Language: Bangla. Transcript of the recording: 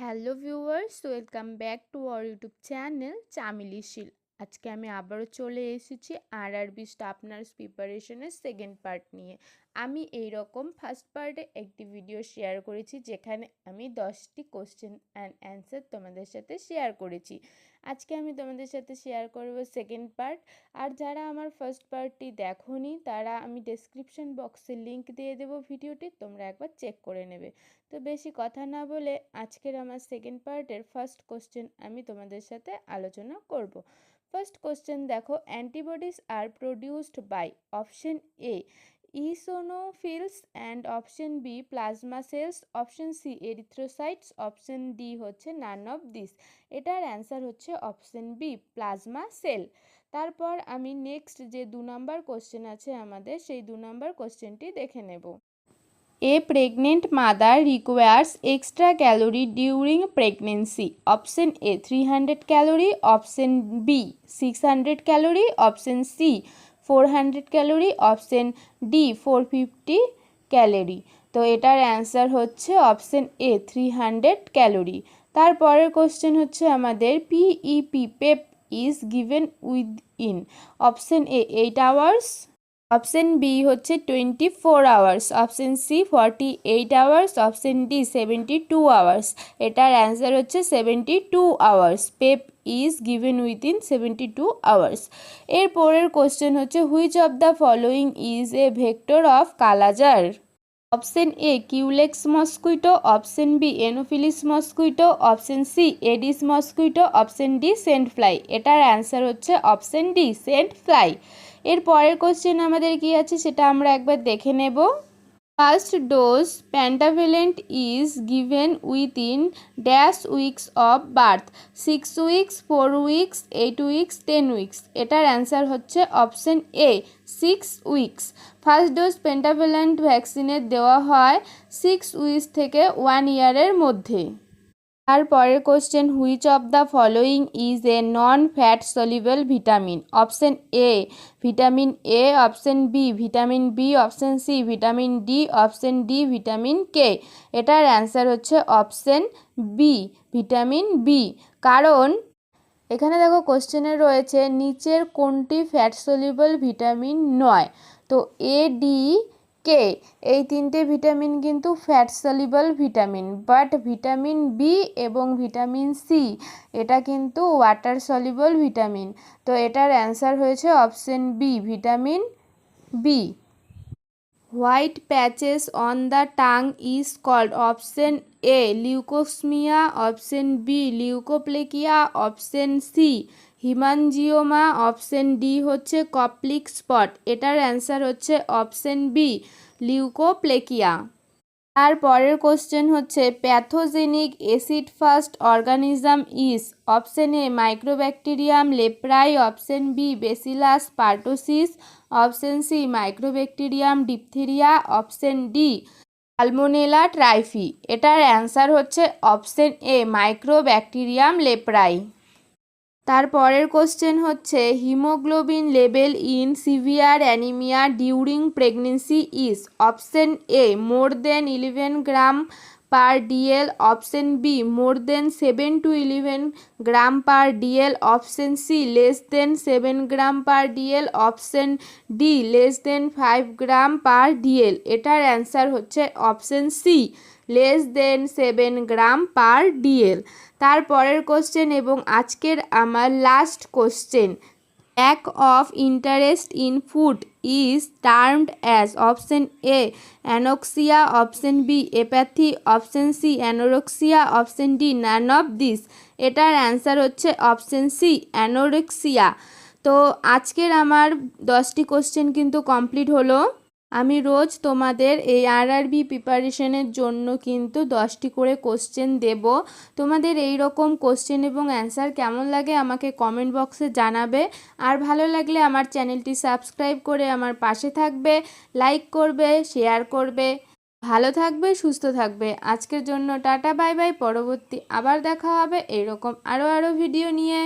Hello viewers, welcome back to our YouTube channel Chameli Shil. আজকে আমি আবারও চলে এসেছি আরআরবি স্টাফ নার্স প্রিপারেশনের সেকেন্ড পার্ট নিয়ে। আমি এই রকম ফার্স্ট পার্টে একটি ভিডিও শেয়ার করেছি যেখানে আমি 10টি কোশ্চেন অ্যান্ড অ্যান্সার তোমাদের সাথে শেয়ার করেছি। আজকে আমি তোমাদের সাথে শেয়ার করব সেকেন্ড পার্ট। আর যারা আমার ফার্স্ট পার্টটি দেখোনি তারা আমি ডেসক্রিপশন বক্সে লিংক দিয়ে দেবো ভিডিওটি, তোমরা একবার চেক করে নেবে। তো বেশি কথা না বলে আজকের আমার সেকেন্ড পার্টের ফার্স্ট কোশ্চেন আমি তোমাদের সাথে আলোচনা করব। ফার্স্ট কোশ্চেন দেখো, antibodies are produced by option A eosinophils and option B plasma cells, option C erythrocytes, option D হচ্ছে নান অফ দিস। এটার অ্যান্সার হচ্ছে অপশন বি প্লাজমা সেল। তারপর আমি নেক্সট যে 2 নম্বর কোশ্চেন আছে আমাদের, সেই 2 নম্বর কোশ্চেনটি দেখে নেব। A pregnant mother requires extra calorie during pregnancy. Option A 300 calorie, option B 600 calorie, option C 400 calorie, option D 450 calorie. তো এটার অ্যান্সার হচ্ছে অপশন এ 300 ক্যালোরি। তারপরের কোশ্চেন হচ্ছে আমাদের PEP PEP is given within option A 8 hours, option B হচ্ছে 24 hours, option C 48 hours, option D 72 hours. এটার অ্যান্সার হচ্ছে 72 hours. PEP is given within 72 hours. এর পরের কোশ্চেন হচ্ছে which of the following is a vector of kala azar. Option A culex mosquito, option B anopheles mosquito, option C aedes mosquito, option D sandfly. এটার অ্যান্সার হচ্ছে অপশন ডি সেন্ট ফ্লাই। এর পরের কোশ্চেন আমাদের কি আছে সেটা আমরা একবার দেখে নেব। First dose pentavalent is given within dash weeks of birth, 6 weeks, 4 weeks, 8 weeks, 10 weeks. এটার অ্যান্সার হচ্ছে option A 6 weeks. First dose pentavalent ভ্যাকসিনের দেওয়া হয় 6 উইকস থেকে 1 ইয়ারের মধ্যে। তারপরের question which of the following is a non fat soluble vitamin. Option A vitamin A, option B vitamin B, option C vitamin D, option D vitamin K. এটার অ্যান্সার হচ্ছে অপশন বি ভিটামিন বি। কারণ এখানে দেখো কোশ্চেনে রয়েছে নিচের কোনটি ফ্যাট সলিউবল ভিটামিন নয়। তো এ ডি কে এই 3টে ভিটামিন কিন্তু fat soluble vitamin, but vitamin B এবং ভিটামিন সি এটা কিন্তু ওয়াটার সলিউবল ভিটামিন। তো এটার অ্যান্সার হয়েছে option B vitamin B. White patches on the tongue is called. Option A leucosmia, option B leukoplakia, option C haemangioma, option D হচ্ছে কপ্লিক স্পট। এটার অ্যান্সার হচ্ছে অপশন বি লিউকোপ্লেকিয়া। তারপরের কোশ্চেন হচ্ছে pathogenic acid fast organism is. Option A mycobacterium leprae, option B bacillus pertussis, option C mycobacterium diphtheria, option D salmonella typhi. এটার অ্যান্সার হচ্ছে অপশন এ মাইক্রোব্যাকটেরিয়াম লেপ্রাই। তারপরের কোশ্চেন হচ্ছে haemoglobin level in severe anaemia during pregnancy is. Option A more than 11 gram per DL, option B more than 7 to 11 gram per DL, option C less than 7 gram per DL, option D less than 5 gram per DL. এটার অ্যান্সার হচ্ছে option C less than 7 gram per DL. তারপরের কোশ্চেন এবং আজকের আমার last question, lack of interest in food is termed as. Option A anoxia, option B apathy, option C anorexia, option D none of this. এটার অ্যান্সার হচ্ছে অপশন সি অ্যানোরেক্সিয়া। তো আজকের আমার 10টি কোশ্চেন কিন্তু কমপ্লিট হলো। আমি রোজ তোমাদের এই আরআরবি প্রিপারেশনের জন্য কিন্তু 10টি করে কোশ্চেন দেব। তোমাদের এই রকম কোশ্চেন এবং অ্যান্সার কেমন লাগে আমাকে কমেন্ট বক্সে জানাবে। আর ভালো লাগলে আমার চ্যানেলটি সাবস্ক্রাইব করে আমার পাশে থাকবে, লাইক করবে, শেয়ার করবে। ভালো থাকবে, সুস্থ থাকবে। আজকের জন্য টাটা বাই বাই। পরবর্তী আবার দেখা হবে এইরকম আরও ভিডিও নিয়ে।